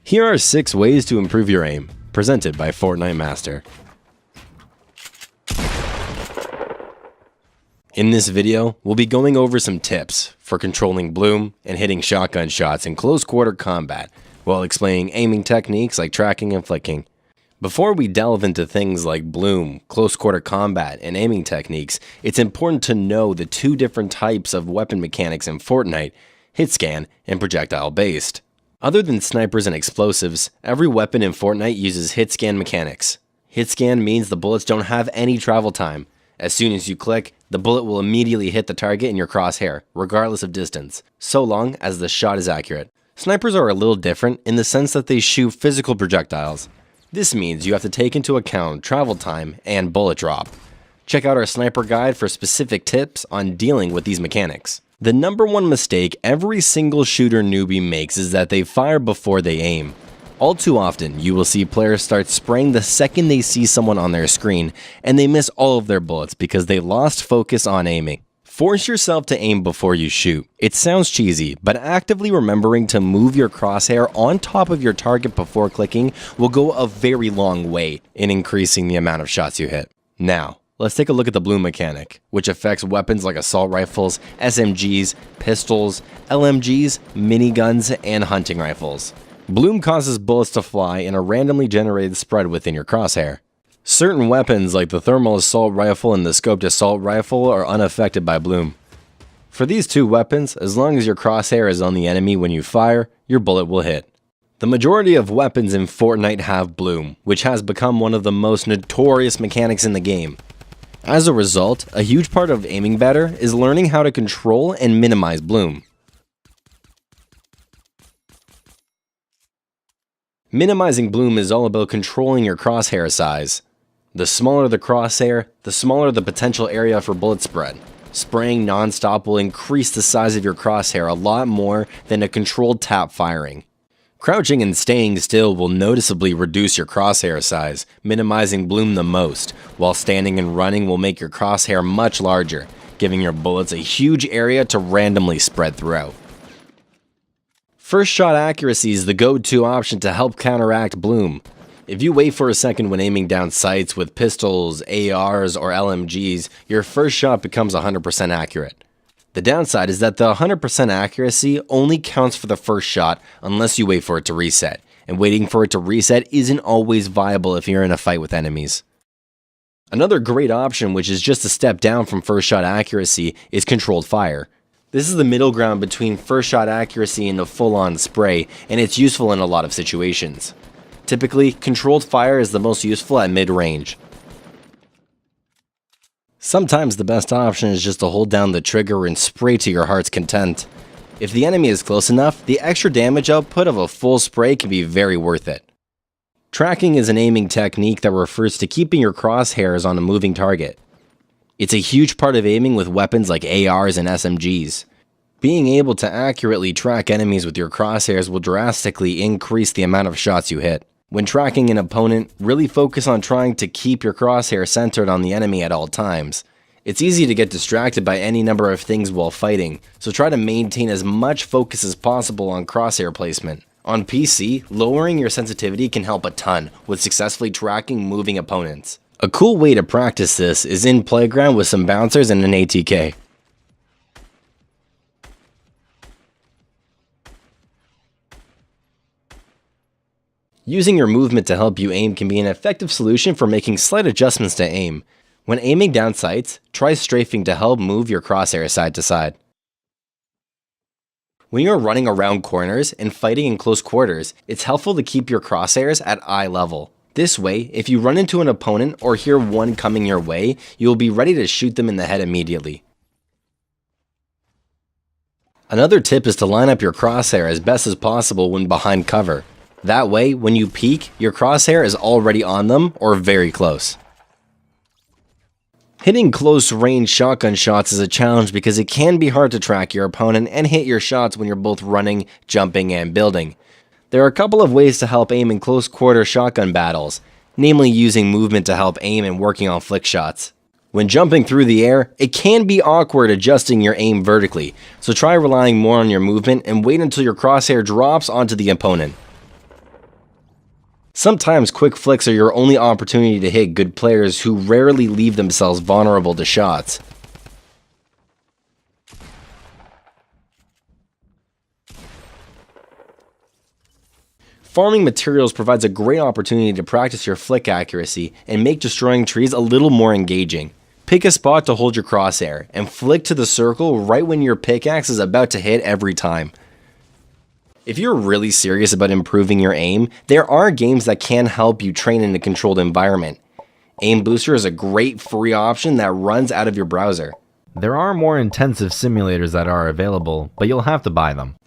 Here are 6 ways to improve your aim, presented by Fortnite Master. In this video, we'll be going over some tips for controlling bloom and hitting shotgun shots in close quarter combat, while explaining aiming techniques like tracking and flicking. Before we delve into things like bloom, close quarter combat, and aiming techniques, it's important to know the 2 different types of weapon mechanics in Fortnite: hit scan and projectile based. Other than snipers and explosives, every weapon in Fortnite uses hit scan mechanics. Hit scan means the bullets don't have any travel time. As soon as you click, the bullet will immediately hit the target in your crosshair, regardless of distance, so long as the shot is accurate. Snipers are a little different in the sense that they shoot physical projectiles. This means you have to take into account travel time and bullet drop. Check out our sniper guide for specific tips on dealing with these mechanics. The number 1 mistake every single shooter newbie makes is that they fire before they aim. All too often, you will see players start spraying the second they see someone on their screen, and they miss all of their bullets because they lost focus on aiming. Force yourself to aim before you shoot. It sounds cheesy, but actively remembering to move your crosshair on top of your target before clicking will go a very long way in increasing the amount of shots you hit. Now, let's take a look at the bloom mechanic, which affects weapons like assault rifles, SMGs, pistols, LMGs, miniguns, and hunting rifles. Bloom causes bullets to fly in a randomly generated spread within your crosshair. Certain weapons like the thermal assault rifle and the scoped assault rifle are unaffected by bloom. For these 2 weapons, as long as your crosshair is on the enemy when you fire, your bullet will hit. The majority of weapons in Fortnite have bloom, which has become one of the most notorious mechanics in the game. As a result, a huge part of aiming better is learning how to control and minimize bloom. Minimizing bloom is all about controlling your crosshair size. The smaller the crosshair, the smaller the potential area for bullet spread. Spraying non-stop will increase the size of your crosshair a lot more than a controlled tap firing. Crouching and staying still will noticeably reduce your crosshair size, minimizing bloom the most, while standing and running will make your crosshair much larger, giving your bullets a huge area to randomly spread throughout. First shot accuracy is the go-to option to help counteract bloom. If you wait for a second when aiming down sights with pistols, ARs, or LMGs, your first shot becomes 100% accurate. The downside is that the 100% accuracy only counts for the first shot unless you wait for it to reset, and waiting for it to reset isn't always viable if you're in a fight with enemies. Another great option, which is just a step down from first shot accuracy, is controlled fire. This is the middle ground between first shot accuracy and a full-on spray, and it's useful in a lot of situations. Typically, controlled fire is the most useful at mid-range. Sometimes the best option is just to hold down the trigger and spray to your heart's content. If the enemy is close enough, the extra damage output of a full spray can be very worth it. Tracking is an aiming technique that refers to keeping your crosshairs on a moving target. It's a huge part of aiming with weapons like ARs and SMGs. Being able to accurately track enemies with your crosshairs will drastically increase the amount of shots you hit. When tracking an opponent, really focus on trying to keep your crosshair centered on the enemy at all times. It's easy to get distracted by any number of things while fighting, so try to maintain as much focus as possible on crosshair placement. On PC, lowering your sensitivity can help a ton with successfully tracking moving opponents. A cool way to practice this is in playground with some bouncers and an ATK. Using your movement to help you aim can be an effective solution for making slight adjustments to aim. When aiming down sights, try strafing to help move your crosshair side to side. When you're running around corners and fighting in close quarters, it's helpful to keep your crosshairs at eye level. This way, if you run into an opponent or hear one coming your way, you will be ready to shoot them in the head immediately. Another tip is to line up your crosshair as best as possible when behind cover. That way, when you peek, your crosshair is already on them or very close. Hitting close range shotgun shots is a challenge because it can be hard to track your opponent and hit your shots when you're both running, jumping, and building. There are a couple of ways to help aim in close quarter shotgun battles, namely using movement to help aim and working on flick shots. When jumping through the air, it can be awkward adjusting your aim vertically, so try relying more on your movement and wait until your crosshair drops onto the opponent. Sometimes quick flicks are your only opportunity to hit good players who rarely leave themselves vulnerable to shots. Farming materials provides a great opportunity to practice your flick accuracy and make destroying trees a little more engaging. Pick a spot to hold your crosshair and flick to the circle right when your pickaxe is about to hit every time. If you're really serious about improving your aim, there are games that can help you train in a controlled environment. Aim Booster is a great free option that runs out of your browser. There are more intensive simulators that are available, but you'll have to buy them.